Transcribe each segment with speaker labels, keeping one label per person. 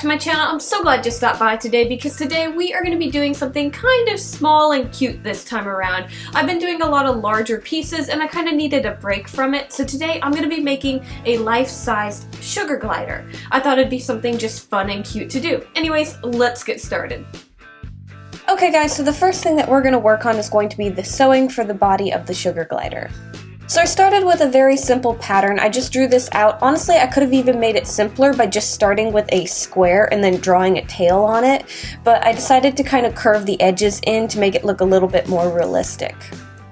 Speaker 1: to my channel. I'm so glad you stopped by today because today we are going to be doing something kind of small and cute this time around. I've been doing a lot of larger pieces and I kind of needed a break from it, so today I'm going to be making a life-sized sugar glider. I thought it'd be something just fun and cute to do. Anyways, let's get started. Okay guys, so the first thing that we're going to work on is going to be the sewing for the body of the sugar glider. So I started with a very simple pattern. I just drew this out. Honestly, I could have even made it simpler by just starting with a square and then drawing a tail on it, but I decided to kind of curve the edges in to make it look a little bit more realistic.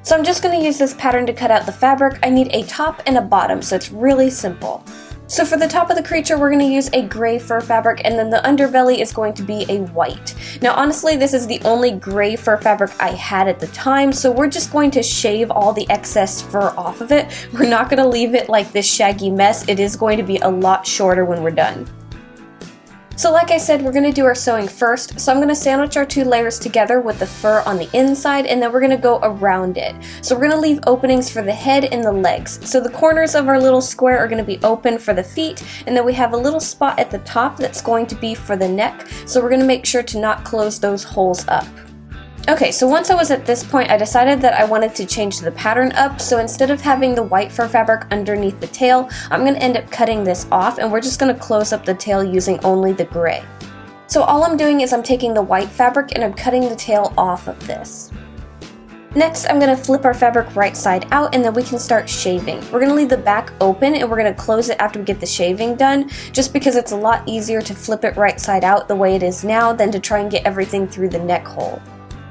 Speaker 1: So I'm just going to use this pattern to cut out the fabric. I need a top and a bottom, so it's really simple. So for the top of the creature, we're going to use a gray fur fabric, and then the underbelly is going to be a white. Now honestly, this is the only gray fur fabric I had at the time, so we're just going to shave all the excess fur off of it. We're not going to leave it like this shaggy mess. It is going to be a lot shorter when we're done. So like I said, we're going to do our sewing first, so I'm going to sandwich our two layers together with the fur on the inside, and then we're going to go around it. So we're going to leave openings for the head and the legs. So the corners of our little square are going to be open for the feet, and then we have a little spot at the top that's going to be for the neck, so we're going to make sure to not close those holes up. Okay, so once I was at this point, I decided that I wanted to change the pattern up, so instead of having the white fur fabric underneath the tail, I'm going to end up cutting this off, and we're just going to close up the tail using only the gray. So all I'm doing is I'm taking the white fabric and I'm cutting the tail off of this. Next, I'm going to flip our fabric right side out, and then we can start shaving. We're going to leave the back open and we're going to close it after we get the shaving done, just because it's a lot easier to flip it right side out the way it is now than to try and get everything through the neck hole.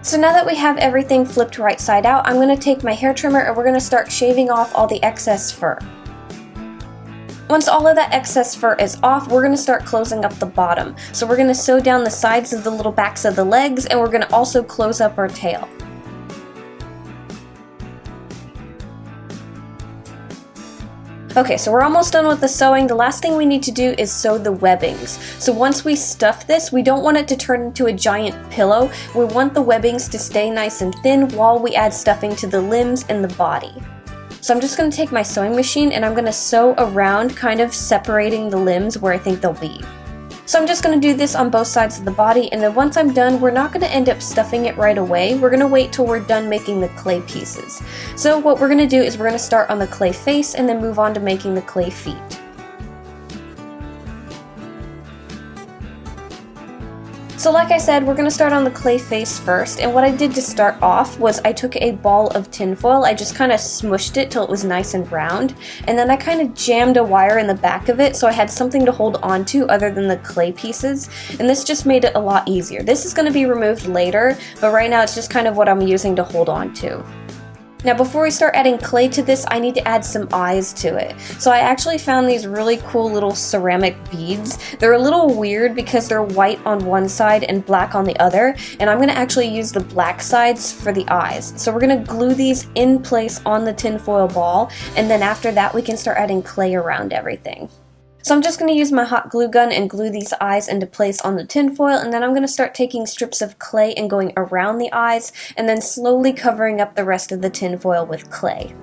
Speaker 1: So now that we have everything flipped right side out, I'm going to take my hair trimmer and we're going to start shaving off all the excess fur. Once all of that excess fur is off, we're going to start closing up the bottom. So we're going to sew down the sides of the little backs of the legs, and we're going to also close up our tail. Okay, so we're almost done with the sewing. The last thing we need to do is sew the webbings. So once we stuff this, we don't want it to turn into a giant pillow. We want the webbings to stay nice and thin while we add stuffing to the limbs and the body. So I'm just going to take my sewing machine and I'm going to sew around, kind of separating the limbs where I think they'll be. So I'm just going to do this on both sides of the body, and then once I'm done, we're not going to end up stuffing it right away. We're going to wait till we're done making the clay pieces. So what we're going to do is we're going to start on the clay face and then move on to making the clay feet. So like I said, we're going to start on the clay face first, and what I did to start off was I took a ball of tinfoil, I just kind of smushed it till it was nice and round, and then I kind of jammed a wire in the back of it so I had something to hold on to other than the clay pieces, and this just made it a lot easier. This is going to be removed later, but right now it's just kind of what I'm using to hold on to. Now before we start adding clay to this, I need to add some eyes to it. So I actually found these really cool little ceramic beads. They're a little weird because they're white on one side and black on the other, and I'm going to actually use the black sides for the eyes. So we're going to glue these in place on the tinfoil ball, and then after that we can start adding clay around everything. So I'm just going to use my hot glue gun and glue these eyes into place on the tinfoil, and then I'm going to start taking strips of clay and going around the eyes, and then slowly covering up the rest of the tinfoil with clay.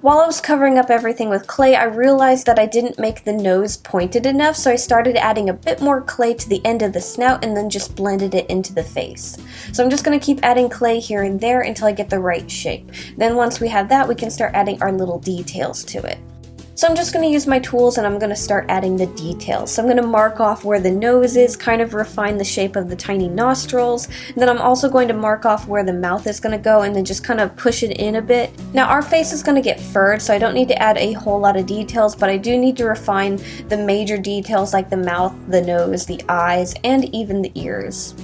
Speaker 1: While I was covering up everything with clay, I realized that I didn't make the nose pointed enough, so I started adding a bit more clay to the end of the snout and then just blended it into the face. So I'm just going to keep adding clay here and there until I get the right shape. Then once we have that, we can start adding our little details to it. So I'm just going to use my tools and I'm going to start adding the details. So I'm going to mark off where the nose is, kind of refine the shape of the tiny nostrils, and then I'm also going to mark off where the mouth is going to go and then just kind of push it in a bit. Now our face is going to get furred, so I don't need to add a whole lot of details, but I do need to refine the major details like the mouth, the nose, the eyes, and even the ears.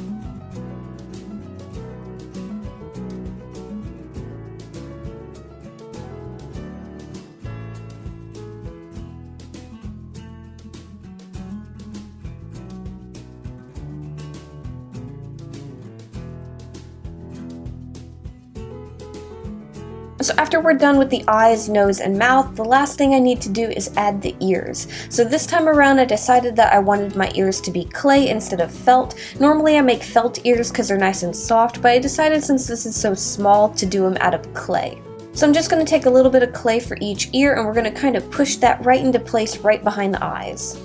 Speaker 1: So after we're done with the eyes, nose, and mouth, the last thing I need to do is add the ears. So this time around I decided that I wanted my ears to be clay instead of felt. Normally I make felt ears because they're nice and soft, but I decided since this is so small to do them out of clay. So I'm just going to take a little bit of clay for each ear and we're going to kind of push that right into place right behind the eyes.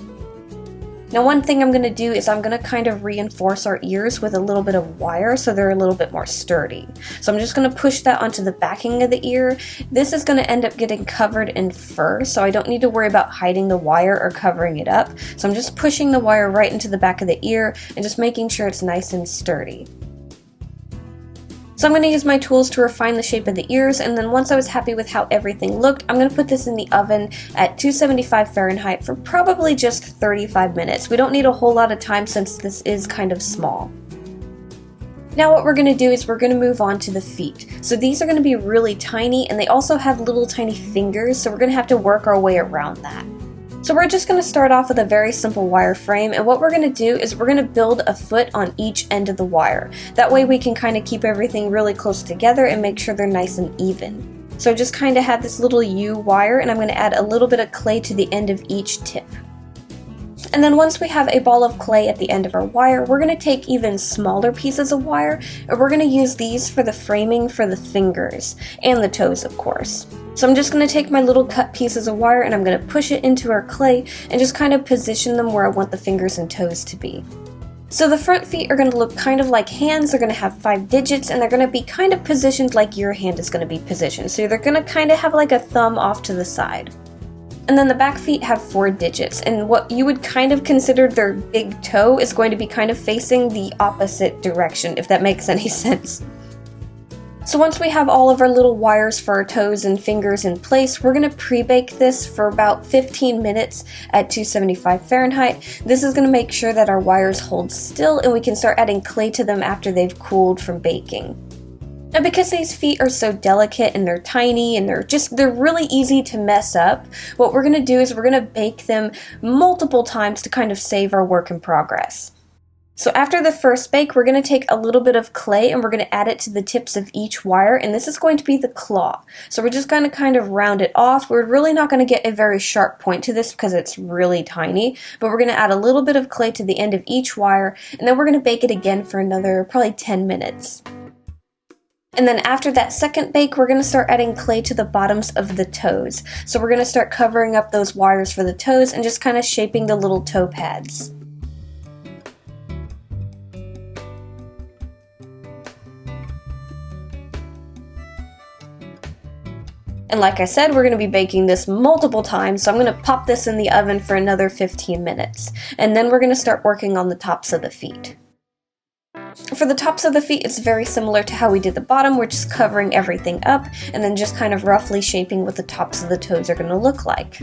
Speaker 1: Now one thing I'm going to do is I'm going to kind of reinforce our ears with a little bit of wire so they're a little bit more sturdy. So I'm just going to push that onto the backing of the ear. This is going to end up getting covered in fur, so I don't need to worry about hiding the wire or covering it up. So I'm just pushing the wire right into the back of the ear and just making sure it's nice and sturdy. So I'm going to use my tools to refine the shape of the ears, and then once I was happy with how everything looked, I'm going to put this in the oven at 275 Fahrenheit for probably just 35 minutes. We don't need a whole lot of time since this is kind of small. Now what we're going to do is we're going to move on to the feet. So these are going to be really tiny, and they also have little tiny fingers, so we're going to have to work our way around that. So we're just going to start off with a very simple wire frame, and what we're going to do is we're going to build a foot on each end of the wire. That way we can kind of keep everything really close together and make sure they're nice and even. So I just kind of have this little U wire, and I'm going to add a little bit of clay to the end of each tip. And then once we have a ball of clay at the end of our wire, we're going to take even smaller pieces of wire, and we're going to use these for the framing for the fingers, and the toes of course. So I'm just going to take my little cut pieces of wire and I'm going to push it into our clay and just kind of position them where I want the fingers and toes to be. So the front feet are going to look kind of like hands. They're going to have 5 digits, and they're going to be kind of positioned like your hand is going to be positioned. So they're going to kind of have like a thumb off to the side. And then the back feet have 4 digits, and what you would kind of consider their big toe is going to be kind of facing the opposite direction, if that makes any sense. So once we have all of our little wires for our toes and fingers in place, we're going to pre-bake this for about 15 minutes at 275 Fahrenheit. This is going to make sure that our wires hold still and we can start adding clay to them after they've cooled from baking. Now because these feet are so delicate and they're tiny and they're really easy to mess up, what we're going to do is we're going to bake them multiple times to kind of save our work in progress. So after the first bake, we're going to take a little bit of clay and we're going to add it to the tips of each wire, and this is going to be the claw. So we're just going to kind of round it off. We're really not going to get a very sharp point to this because it's really tiny, but we're going to add a little bit of clay to the end of each wire, and then we're going to bake it again for another probably 10 minutes. And then after that second bake, we're going to start adding clay to the bottoms of the toes. So we're going to start covering up those wires for the toes and just kind of shaping the little toe pads. And like I said, we're going to be baking this multiple times, so I'm going to pop this in the oven for another 15 minutes. And then we're going to start working on the tops of the feet. For the tops of the feet, it's very similar to how we did the bottom. We're just covering everything up and then just kind of roughly shaping what the tops of the toes are going to look like.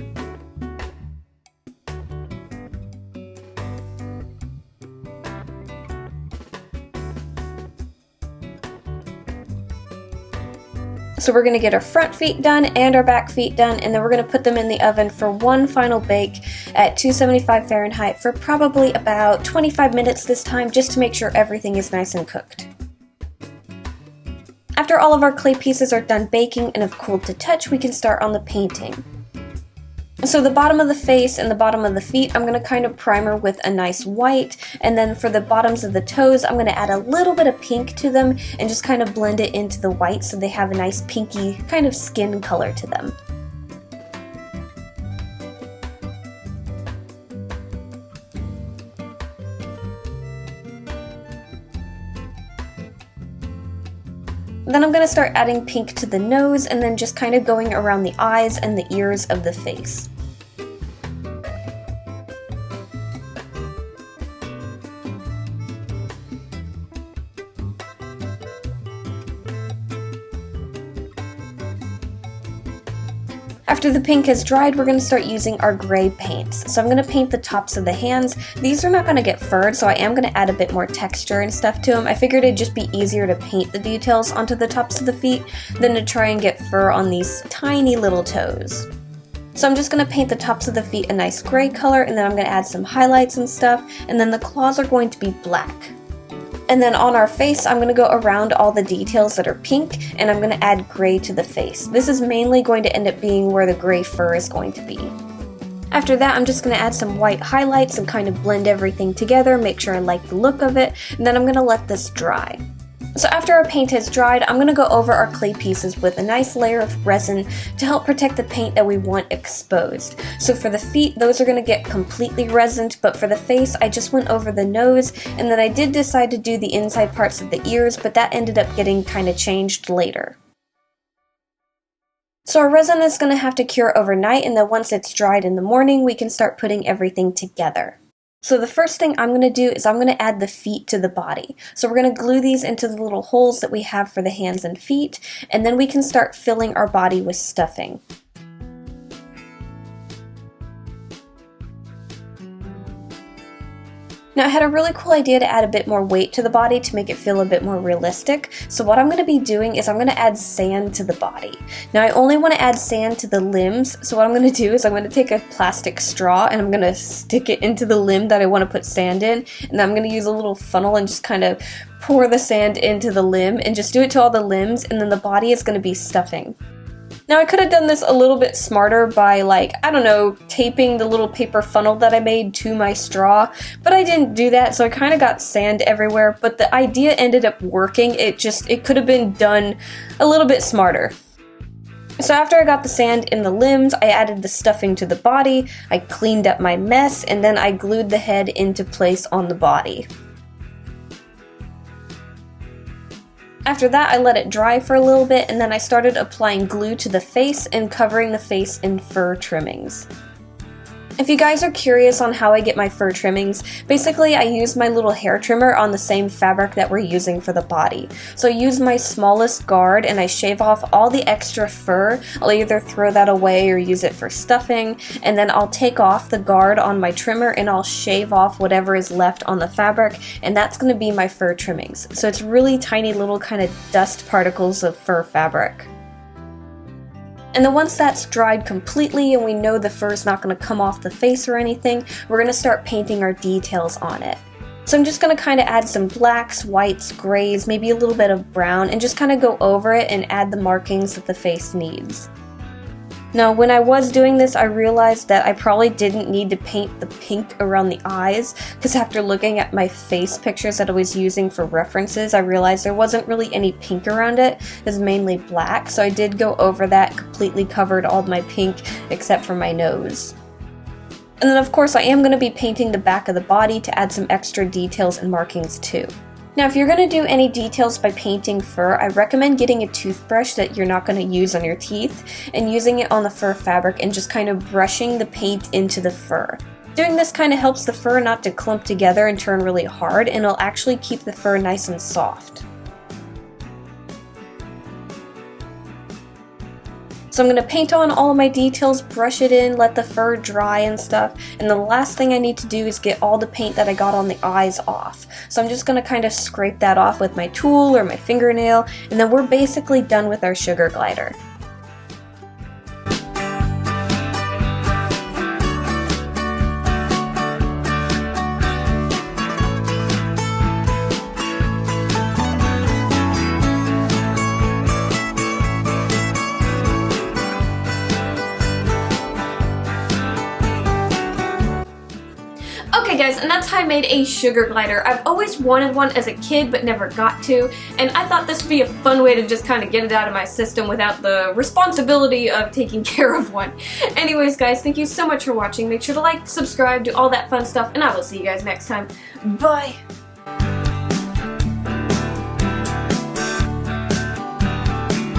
Speaker 1: So we're going to get our front feet done and our back feet done, and then we're going to put them in the oven for one final bake at 275 Fahrenheit for probably about 25 minutes this time, just to make sure everything is nice and cooked. After all of our clay pieces are done baking and have cooled to touch, we can start on the painting. So the bottom of the face and the bottom of the feet, I'm going to kind of primer with a nice white, and then for the bottoms of the toes, I'm going to add a little bit of pink to them and just kind of blend it into the white so they have a nice pinky kind of skin color to them. Then I'm going to start adding pink to the nose and then just kind of going around the eyes and the ears of the face. After the pink has dried, we're going to start using our gray paints. So I'm going to paint the tops of the hands. These are not going to get furred, so I am going to add a bit more texture and stuff to them. I figured it'd just be easier to paint the details onto the tops of the feet than to try and get fur on these tiny little toes. So I'm just going to paint the tops of the feet a nice gray color, and then I'm going to add some highlights and stuff, and then the claws are going to be black. And then on our face, I'm going to go around all the details that are pink, and I'm going to add gray to the face. This is mainly going to end up being where the gray fur is going to be. After that, I'm just going to add some white highlights and kind of blend everything together, make sure I like the look of it, and then I'm going to let this dry. So after our paint has dried, I'm going to go over our clay pieces with a nice layer of resin to help protect the paint that we want exposed. So for the feet, those are going to get completely resined, but for the face, I just went over the nose, and then I did decide to do the inside parts of the ears, but that ended up getting kind of changed later. So our resin is going to have to cure overnight, and then once it's dried in the morning, we can start putting everything together. So the first thing I'm going to do is I'm going to add the feet to the body. So we're going to glue these into the little holes that we have for the hands and feet, and then we can start filling our body with stuffing. Now I had a really cool idea to add a bit more weight to the body to make it feel a bit more realistic. So what I'm going to be doing is I'm going to add sand to the body. Now I only want to add sand to the limbs, so what I'm going to do is I'm going to take a plastic straw and I'm going to stick it into the limb that I want to put sand in, and then I'm going to use a little funnel and just kind of pour the sand into the limb and just do it to all the limbs, and then the body is going to be stuffing. Now I could have done this a little bit smarter by, like, I don't know, taping the little paper funnel that I made to my straw, but I didn't do that, so I kind of got sand everywhere, but the idea ended up working. It could have been done a little bit smarter. So after I got the sand in the limbs, I added the stuffing to the body, I cleaned up my mess, and then I glued the head into place on the body. After that, I let it dry for a little bit, and then I started applying glue to the face and covering the face in fur trimmings. If you guys are curious on how I get my fur trimmings, basically I use my little hair trimmer on the same fabric that we're using for the body. So I use my smallest guard and I shave off all the extra fur. I'll either throw that away or use it for stuffing, and then I'll take off the guard on my trimmer and I'll shave off whatever is left on the fabric, and that's going to be my fur trimmings. So it's really tiny little kind of dust particles of fur fabric. And then once that's dried completely and we know the fur is not going to come off the face or anything, we're going to start painting our details on it. So I'm just going to kind of add some blacks, whites, grays, maybe a little bit of brown, and just kind of go over it and add the markings that the face needs. Now, when I was doing this, I realized that I probably didn't need to paint the pink around the eyes, because after looking at my face pictures that I was using for references, I realized there wasn't really any pink around it. It was mainly black, so I did go over that, completely covered all my pink except for my nose. And then of course I am going to be painting the back of the body to add some extra details and markings too. Now, if you're going to do any details by painting fur, I recommend getting a toothbrush that you're not going to use on your teeth and using it on the fur fabric and just kind of brushing the paint into the fur. Doing this kind of helps the fur not to clump together and turn really hard, and it'll actually keep the fur nice and soft. So I'm going to paint on all of my details, brush it in, let the fur dry and stuff, and the last thing I need to do is get all the paint that I got on the eyes off. So I'm just going to kind of scrape that off with my tool or my fingernail, and then we're basically done with our sugar glider.
Speaker 2: Okay guys, and that's how I made a sugar glider. I've always wanted one as a kid but never got to, and I thought this would be a fun way to just kind of get it out of my system without the responsibility of taking care of one. Anyways guys, thank you so much for watching. Make sure to like, subscribe, do all that fun stuff, and I will see you guys next time. Bye!